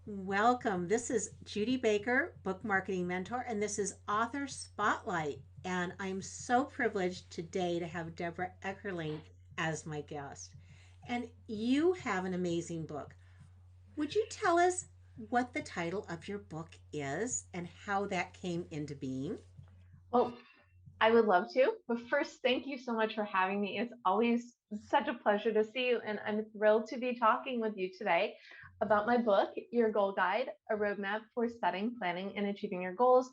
Welcome. This is Judy Baker, book marketing mentor, and this is Author Spotlight. And I'm so privileged today to have Debra Eckerling as my guest. And you have an amazing book. Would you tell us what the title of your book is and how that came into being? Well, I would love to. But first, thank you so much for having me. It's always such a pleasure to see you. And I'm thrilled to be talking with you today about my book, Your Goal Guide, a roadmap for setting, planning, and achieving your goals.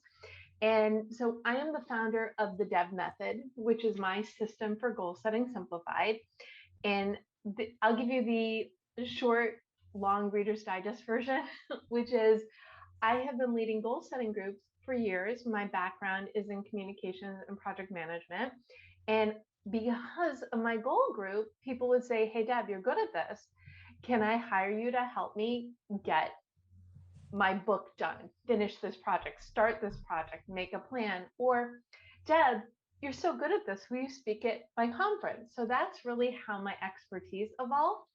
And so I am the founder of the D.E.B method, which is my system for goal setting simplified. And I'll give you the short, long Reader's Digest version, which is I have been leading goal setting groups for years. My background is in communications and project management. And because of my goal group, people would say, "Hey, Deb, you're good at this. Can I hire you to help me get my book done, finish this project, start this project, make a plan?" Or, "Deb, you're so good at this. Will you speak at my conference?" So that's really how my expertise evolved.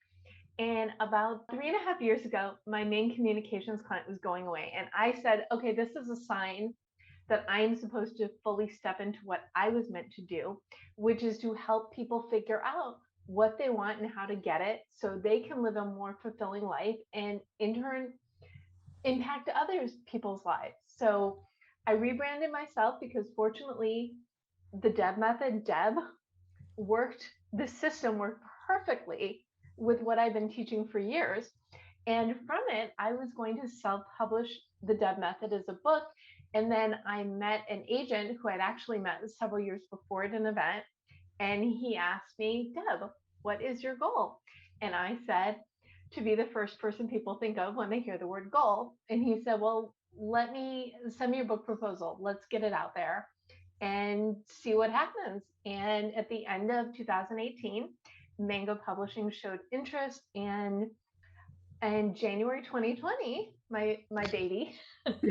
And about 3.5 years ago, my main communications client was going away. And I said, okay, this is a sign that I am supposed to fully step into what I was meant to do, which is to help people figure out what they want and how to get it so they can live a more fulfilling life and in turn impact others people's lives. So I rebranded myself because fortunately the Deb method, Deb, worked, the system worked perfectly with what I've been teaching for years. And from it, I was going to self publish the Deb method as a book. And then I met an agent who I'd actually met several years before at an event. And he asked me, "Deb, what is your goal?" And I said, to be the first person people think of when they hear the word goal. And he said, "Well, let me send me your book proposal. Let's get it out there and see what happens." And at the end of 2018, Mango Publishing showed interest, and January 2020, my baby,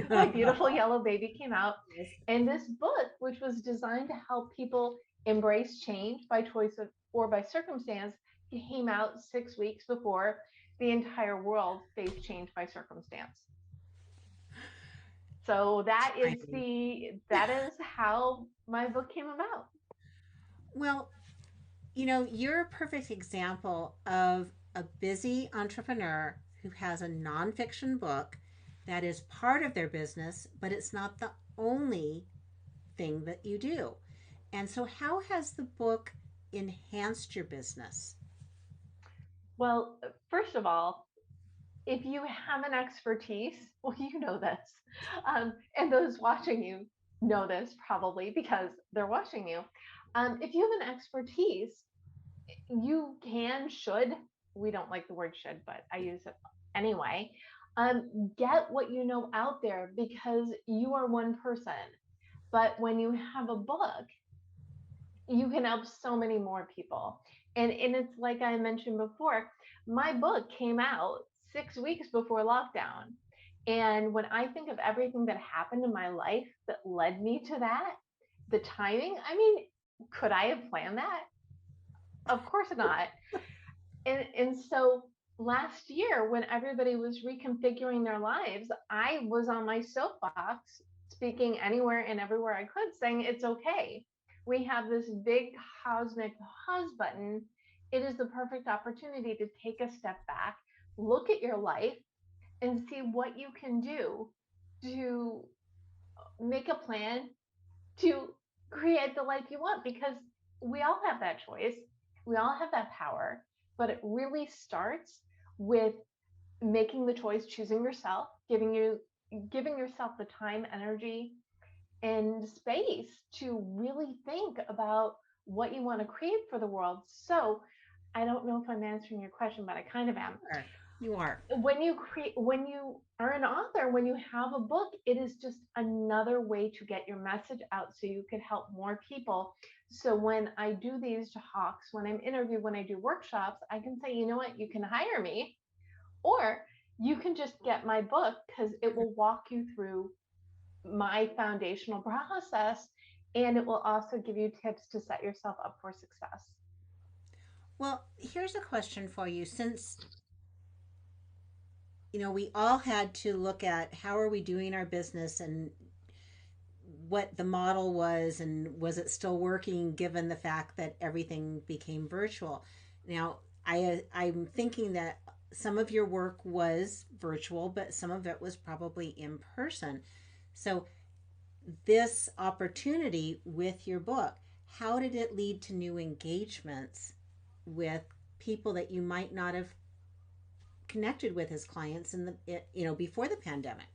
my beautiful yellow baby came out. Yes. And this book, which was designed to help people embrace change by choice or by circumstance, came out 6 weeks before the entire world faced change by circumstance. So Timing. that is how my book came about. Well, you're a perfect example of a busy entrepreneur who has a nonfiction book that is part of their business, but it's not the only thing that you do. And so, how has the book enhanced your business? Well, first of all, if you have an expertise, well, you know this, and those watching you know this probably because they're watching you. If you have an expertise, you should, we don't like the word should, but I use it anyway, get what you know out there because you are one person. But when you have a book, you can help so many more people. And it's like I mentioned before, my book came out 6 weeks before lockdown. And when I think of everything that happened in my life that led me to that, the timing, I mean, could I have planned that? Of course not. And so last year, when everybody was reconfiguring their lives, I was on my soapbox speaking anywhere and everywhere I could, saying it's okay. We have this big cosmic pause button. It is the perfect opportunity to take a step back, look at your life, and see what you can do to make a plan to create the life you want because we all have that choice. We all have that power, but it really starts with making the choice, choosing yourself, giving yourself the time, energy, and space to really think about what you want to create for the world. So, I don't know if I'm answering your question, but I kind of am. Sure. You are. When you are an author, when you have a book, it is just another way to get your message out so you can help more people. So when I do these talks, when I'm interviewed, when I do workshops, I can say, you know what, you can hire me, or you can just get my book because it will walk you through my foundational process, and it will also give you tips to set yourself up for success. Well, here's a question for you. Since we all had to look at how are we doing our business and what the model was and was it still working given the fact that everything became virtual. Now, I'm thinking that some of your work was virtual, but some of it was probably in person. So, this opportunity with your book, how did it lead to new engagements with people that you might not have connected with as clients in before the pandemic?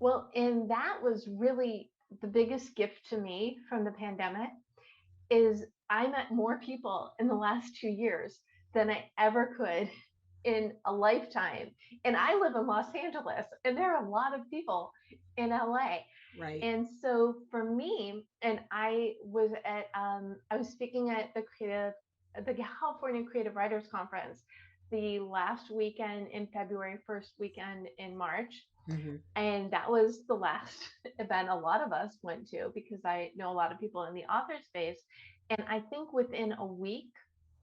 Well, and that was really the biggest gift to me from the pandemic is I met more people in the last 2 years than I ever could in a lifetime. And I live in Los Angeles, and there are a lot of people in LA. Right. And so for me, and I was speaking at the California Creative Writers Conference the last weekend in February, first weekend in March. Mm-hmm. And that was the last event a lot of us went to because I know a lot of people in the author space. And I think within a week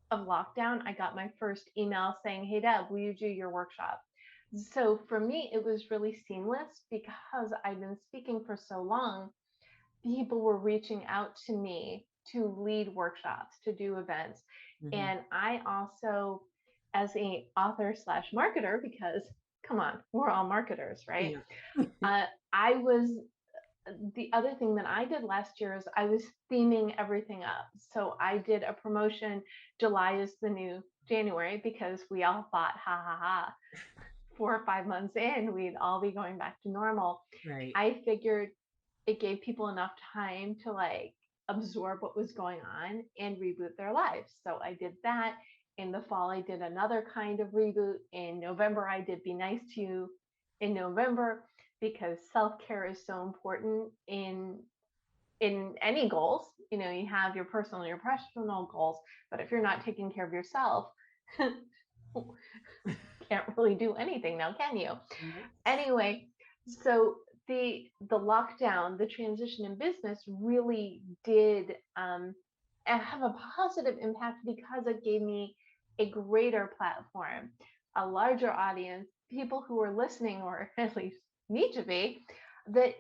of lockdown, I got my first email saying, "Hey, Deb, will you do your workshop?" So for me, it was really seamless because I've been speaking for so long. People were reaching out to me to lead workshops, to do events. Mm-hmm. And I also, as a author slash marketer, because come on, we're all marketers, right? Yeah. I was the other thing that I did last year is I was theming everything up. So I did a promotion. July is the new January because we all thought, ha ha ha, 4 or 5 months in, we'd all be going back to normal. Right. I figured it gave people enough time to like absorb what was going on and reboot their lives. So I did that. In the fall, I did another kind of reboot. In November, I did Be Nice to You in November because self-care is so important in any goals. You know, you have your personal and your professional goals, but if you're not taking care of yourself, can't really do anything now, can you? Nope. Anyway, so the lockdown, the transition in business really did have a positive impact because it gave me a greater platform, a larger audience, people who are listening or at least need to be, that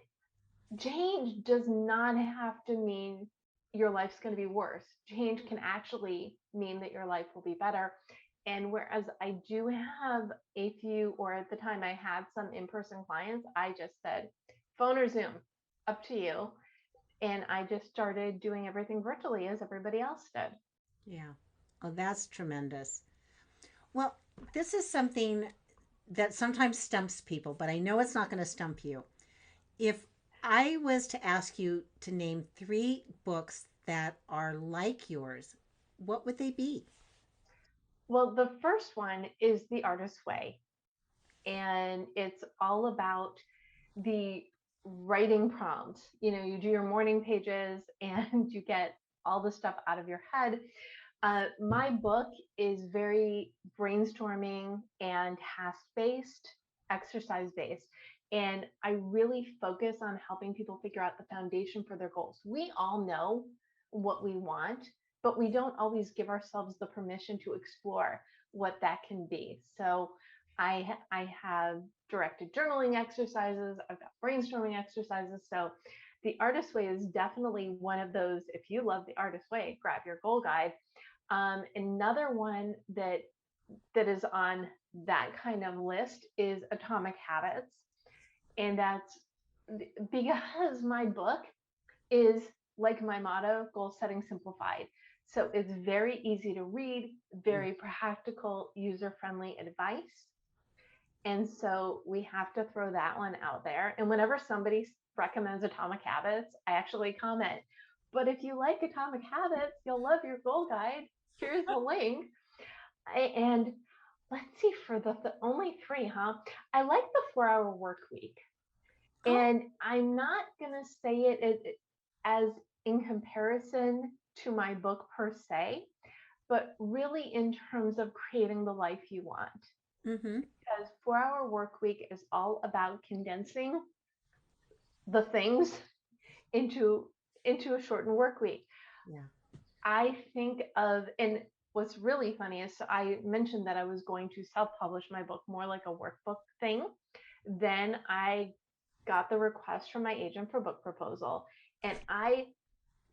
change does not have to mean your life's going to be worse. Change can actually mean that your life will be better. And whereas I do have a few, or at the time I had some in person clients, I just said, phone or Zoom, up to you. And I just started doing everything virtually as everybody else did. Yeah. Oh, that's tremendous. Well, this is something that sometimes stumps people, but I know it's not going to stump you. If I was to ask you to name three books that are like yours, what would they be? Well, the first one is The Artist's Way, and it's all about the writing prompt. You know, you do your morning pages and you get all the stuff out of your head. My book is very brainstorming and task based, exercise based. And I really focus on helping people figure out the foundation for their goals. We all know what we want, but we don't always give ourselves the permission to explore what that can be. So I have directed journaling exercises, I've got brainstorming exercises. So the Artist Way is definitely one of those. If you love the Artist Way, grab your goal guide. Another one that is on that kind of list is Atomic Habits, and that's because my book is like my motto, goal setting simplified. So it's very easy to read, very practical, user friendly advice. And so we have to throw that one out there. And whenever somebody recommends Atomic Habits, I actually comment, but if you like Atomic Habits, you'll love your goal guide. Here's the link. And let's see, for the only three, huh? I like the 4 hour work week. Oh, And I'm not going to say it as in comparison to my book per se, but really in terms of creating the life you want. mm-hmm. Because 4 hour work week is all about condensing the things into a shortened work week. Yeah. I think of, and what's really funny is I mentioned that I was going to self publish my book more like a workbook thing. Then I got the request from my agent for book proposal, and I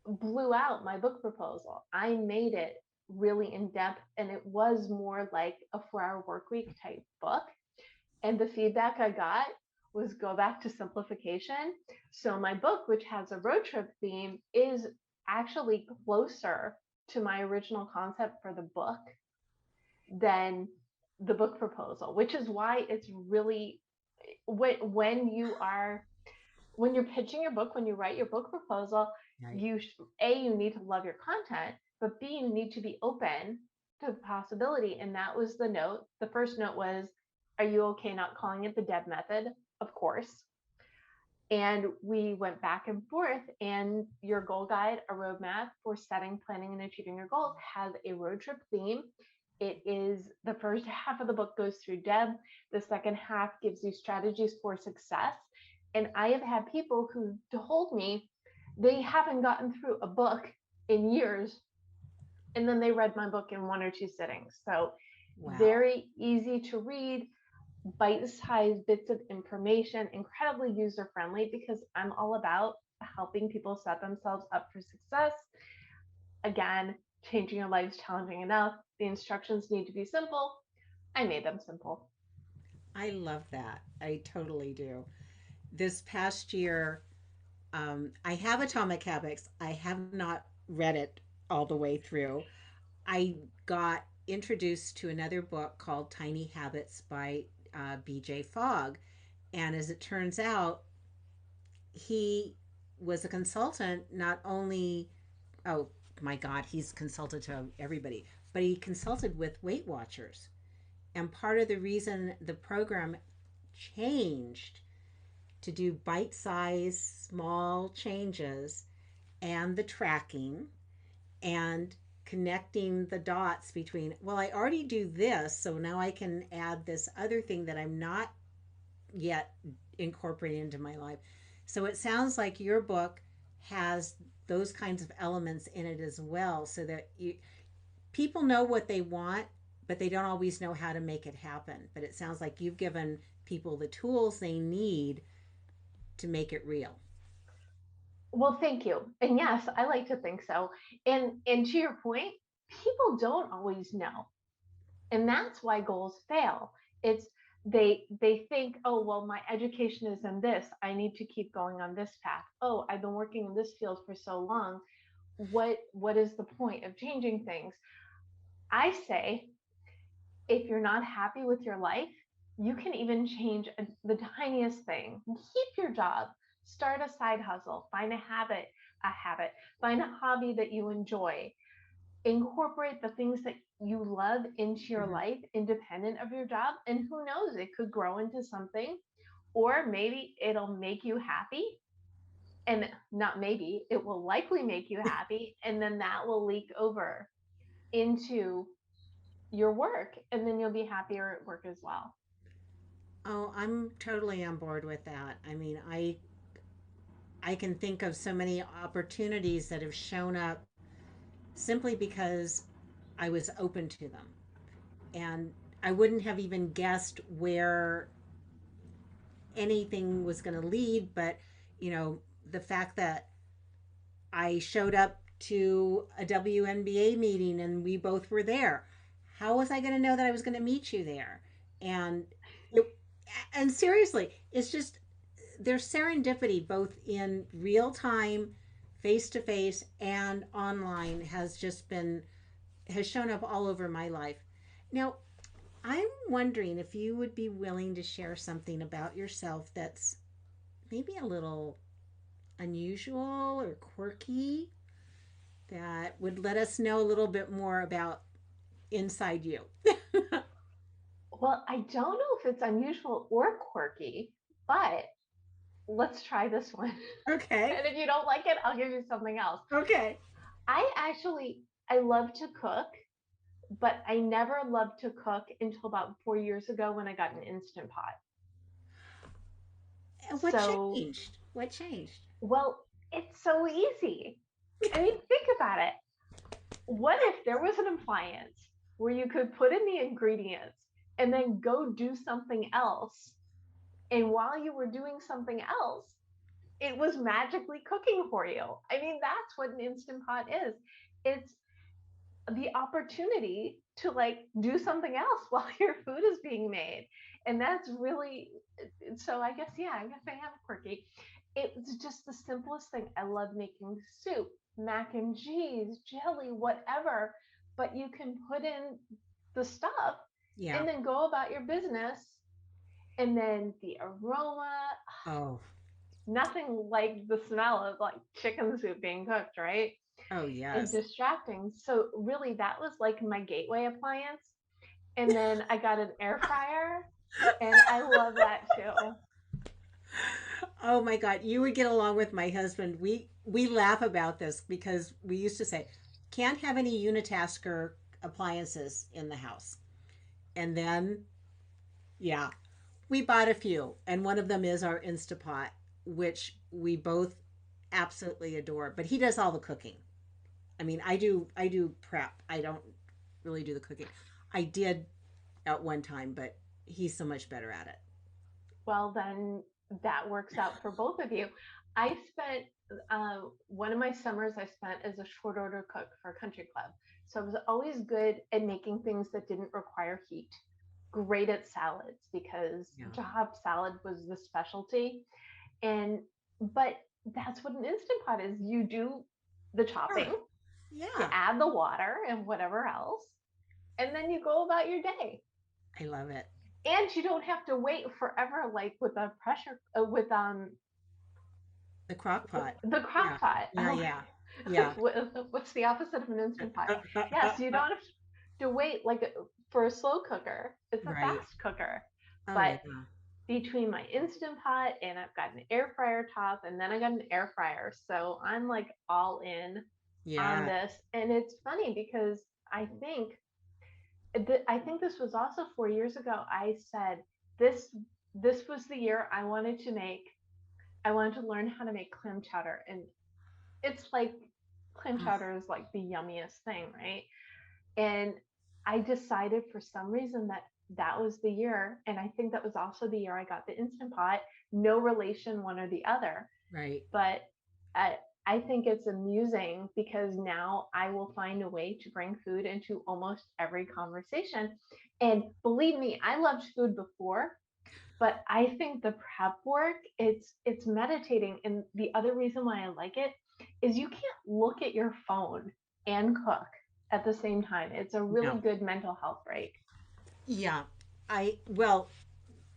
blew out my book proposal. I made it really in depth, and it was more like a 4-hour work week type book. And the feedback I got was go back to simplification. So my book, which has a road trip theme, is actually closer to my original concept for the book than the book proposal, which is why it's really when you are when you're pitching your book, when you write your book proposal, Right. you a you need to love your content, but b you need to be open to the possibility. And that was the note. The first note was, "Are you okay not calling it the Deb method?" Of course. And we went back and forth. And your goal guide, a roadmap for setting, planning, and achieving your goals, has a road trip theme. It is the first half of the book goes through Deb, the second half gives you strategies for success. And I have had people who told me they haven't gotten through a book in years, and then they read my book in 1 or 2 sittings. So Wow. very easy to read, bite-sized bits of information, incredibly user-friendly, because I'm all about helping people set themselves up for success. Again, changing your life is challenging enough. The instructions need to be simple. I made them simple. I love that. I totally do. This past year, I have Atomic Habits. I have not read it all the way through. I got introduced to another book called Tiny Habits by BJ Fogg. And as it turns out, he was a consultant, not only, oh my God, he's consulted to everybody, but he consulted with Weight Watchers. And part of the reason the program changed to do bite sized, small changes and the tracking and connecting the dots between, well, I already do this, so now I can add this other thing that I'm not yet incorporating into my life. So it sounds like your book has those kinds of elements in it as well, so that people know what they want, but they don't always know how to make it happen. But it sounds like you've given people the tools they need to make it real. Well, thank you. And yes, I like to think so. And to your point, people don't always know. And that's why goals fail. It's they think, oh well, my education is in this, I need to keep going on this path. Oh, I've been working in this field for so long, what is the point of changing things? I say, if you're not happy with your life, you can even change the tiniest thing. Keep your job, start a side hustle, find a habit, find a hobby that you enjoy, incorporate the things that you love into your Mm-hmm. life independent of your job. And who knows, it could grow into something, or maybe it'll make you happy. And not maybe, it will likely make you happy. And then that will leak over into your work. And then you'll be happier at work as well. Oh, I'm totally on board with that. I mean, I can think of so many opportunities that have shown up simply because I was open to them. And I wouldn't have even guessed where anything was going to lead, but you know, the fact that I showed up to a WNBA meeting and we both were there. How was I going to know that I was going to meet you there? And it, and seriously, it's just there's serendipity both in real time, face to face, and online has just been has shown up all over my life. Now, I'm wondering if you would be willing to share something about yourself that's maybe a little unusual or quirky that would let us know a little bit more about inside you. Well, I don't know if it's unusual or quirky, but let's try this one. Okay. And if you don't like it, I'll give you something else. Okay. I love to cook, but I never loved to cook until about 4 years ago when I got an Instant Pot. And what So, changed? What changed? well, it's so easy. I mean, think about it. what if there was an appliance where you could put in the ingredients and then go do something else? And while you were doing something else, it was magically cooking for you. I mean, that's what an instant pot is. It's the opportunity to like do something else while your food is being made. And that's really, so I guess, yeah, I guess I am quirky. It's just the simplest thing. I love making soup, mac and cheese, jelly, whatever, but you can put in the stuff Yeah. and then go about your business. And then the aroma, Oh, nothing like the smell of like chicken soup being cooked, right? oh, And yes. distracting. So really that was like my gateway appliance. And then I got an air fryer and I love that too. Oh my God, you would get along with my husband. We laugh about this because we used to say, can't have any unitasker appliances in the house. And then, yeah, we bought a few, and one of them is our Instapot, which we both absolutely adore. But he does all the cooking. I mean, I do prep. I don't really do the cooking. I did at one time, but he's so much better at it. Well, then that works out for both of you. I spent one of my summers I spent as a short order cook for a country club. So I was always good at making things that didn't require heat. Great at salads because Yeah. job salad was the specialty. And but that's what an instant pot is. You do the Yeah. chopping, you Yeah. add the water and whatever else, and then you go about your day. I love it. And you don't have to wait forever, like with a pressure, with The crock pot. the Yeah. crock pot. Yeah. Yeah. Yeah. What's the opposite of an instant pot? Yes, you don't have to wait like for a slow cooker. It's a Right. fast cooker. Oh, But yeah. between my instant pot and I've got an air fryer top and then I got an air fryer, so I'm like all in on Yeah. this. And it's funny because I think this was also 4 years ago. I said this this was the year I wanted to learn how to make clam chowder, and it's like clam Oh, chowder is like the yummiest thing, right? And I decided for some reason that that was the year, and I think that was also the year I got the instant pot. No relation one or the other, right. but I, I think it's amusing because now I will find a way to bring food into almost every conversation. And believe me, I loved food before, but I think the prep work, it's meditating. And the other reason why I like it is you can't look at your phone and cook at the same time. It's a really No. good mental health break. Yeah. Well,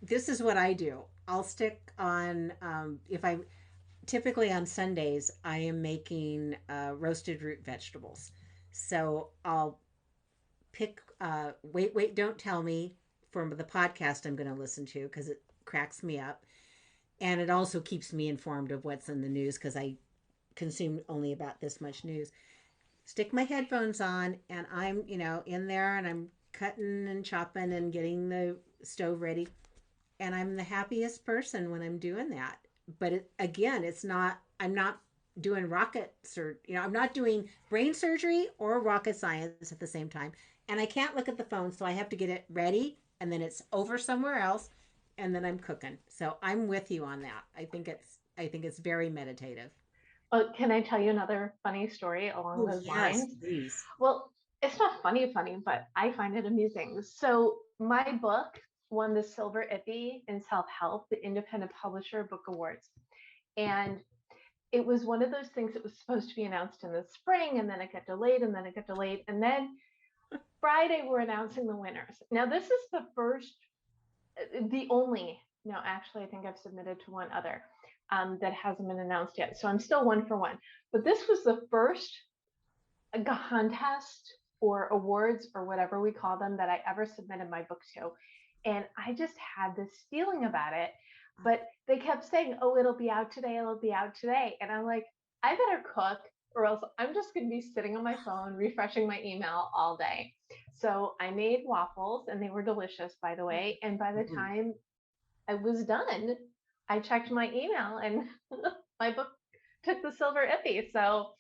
this is what I do. I'll stick on, if I typically on Sundays, I am making roasted root vegetables. So I'll pick, Wait, Wait, Don't Tell Me from the podcast I'm going to listen to because it cracks me up. And it also keeps me informed of what's in the news because I consume only about this much news. Stick my headphones on and I'm, in there and I'm cutting and chopping and getting the stove ready. And I'm the happiest person when I'm doing that. But again, I'm not doing rockets or, I'm not doing brain surgery or rocket science at the same time. And I can't look at the phone. So I have to get it ready and then it's over somewhere else. And then I'm cooking. So I'm with you on that. I think it's very meditative. Well, can I tell you another funny story along Oh, those yes, lines? please. Well, it's not funny, but I find it amusing. So my book won the Silver Ippy in Self Help, the Independent Publisher Book Awards. And it was one of those things that was supposed to be announced in the spring, and then it got delayed, and then it got delayed. And then Friday, we're announcing the winners. Now, this is the first, the only, no, actually, I think I've submitted to one other that hasn't been announced yet. So I'm still one for one. But this was the first contest or awards or whatever we call them that I ever submitted my book to. And I just had this feeling about it. But they kept saying, oh, it'll be out today, it'll be out today. And I'm like, I better cook or else I'm just going to be sitting on my phone refreshing my email all day. So I made waffles and they were delicious, by the way. And by the Mhm. time I was done, I checked my email and my book took the silver ippy. So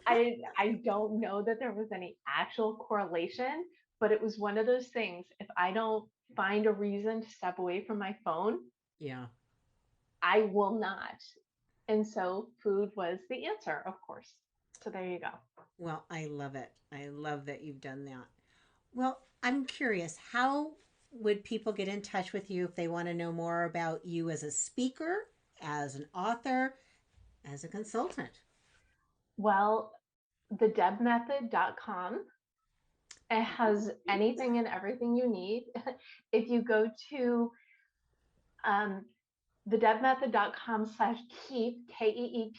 I don't know that there was any actual correlation, but it was one of those things. If I don't find a reason to step away from my phone, Yeah. I will not. And so food was the answer, of course. So there you go. Well, I love it. I love that you've done that. Well, I'm curious, how would people get in touch with you if they want to know more about you as a speaker, as an author, as a consultant? Well, thedebmethod.com. It has anything and everything you need. If you go to um, thedebmethod.com/keep,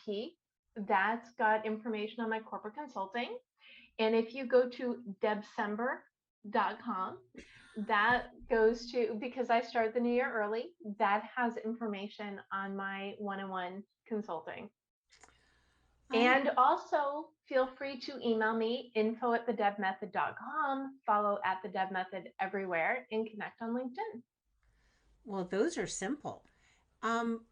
Keep, that's got information on my corporate consulting. And if you go to debsember.com, that goes to, because I start the new year early, that has information on my one-on-one consulting. I And also feel free to email me info@thedebmethod.com, follow at the Deb Method everywhere, and connect on LinkedIn. well, those are simple. Um,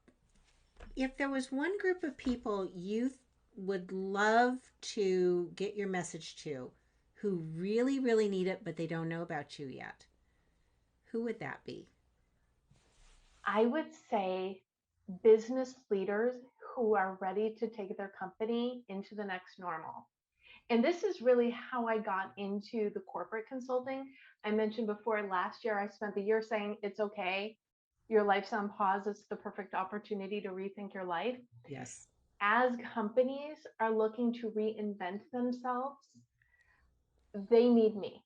if there was one group of people you would love to get your message to, who really, really need it, but they don't know about you yet, who would that be? I would say business leaders who are ready to take their company into the next normal. And this is really how I got into the corporate consulting. I mentioned before, last year I spent the year saying, it's okay. Your life's on pause. It's the perfect opportunity to rethink your life. Yes. As companies are looking to reinvent themselves, they need me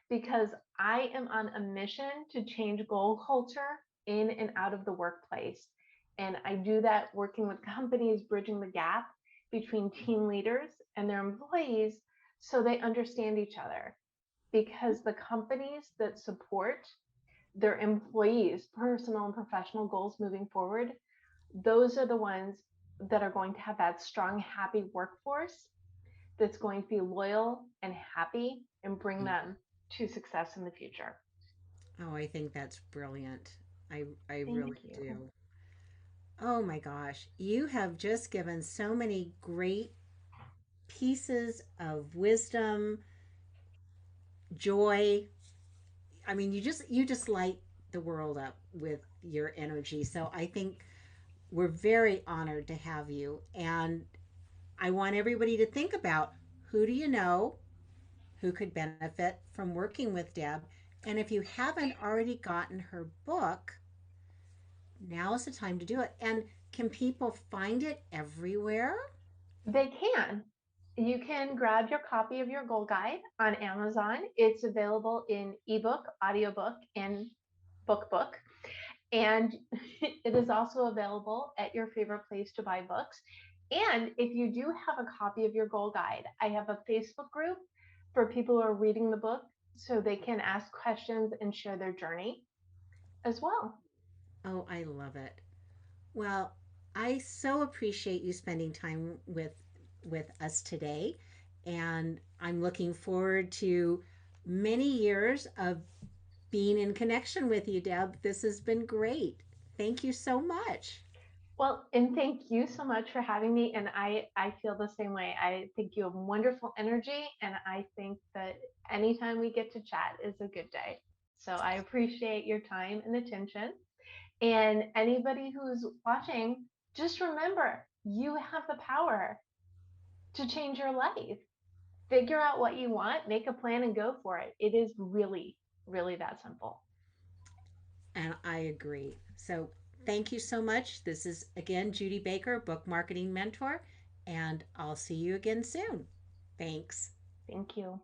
because I am on a mission to change goal culture in and out of the workplace. And I do that working with companies, bridging the gap between team leaders and their employees so they understand each other. Because the companies that support their employees' personal and professional goals moving forward, those are the ones that are going to have that strong, happy workforce that's going to be loyal and happy and bring them to success in the future. Oh, I think that's brilliant. I Thank really you. do. Oh my gosh, you have just given so many great pieces of wisdom, joy. I mean, you just light the world up with your energy. So I think we're very honored to have you. And I want everybody to think about, who do you know who could benefit from working with Deb? And if you haven't already gotten her book, now is the time to do it. And can people find it everywhere? They can. You can grab your copy of your goal guide on Amazon. It's available in ebook, audiobook, and book. And it is also available at your favorite place to buy books. And if you do have a copy of your goal guide, I have a Facebook group for people who are reading the book so they can ask questions and share their journey as well. Oh, I love it. Well, I so appreciate you spending time with us today, and I'm looking forward to many years of being in connection with you, Deb. This has been great. Thank you so much. Well, and thank you so much for having me. And I feel the same way. I think you have wonderful energy. And I think that anytime we get to chat is a good day. So I appreciate your time and attention. And anybody who's watching, just remember you have the power to change your life. Figure out what you want, make a plan, and go for it. It is really, really that simple. And I agree. So thank you so much. This is again Judy Baker, book marketing mentor, and I'll see you again soon. Thanks. Thank you.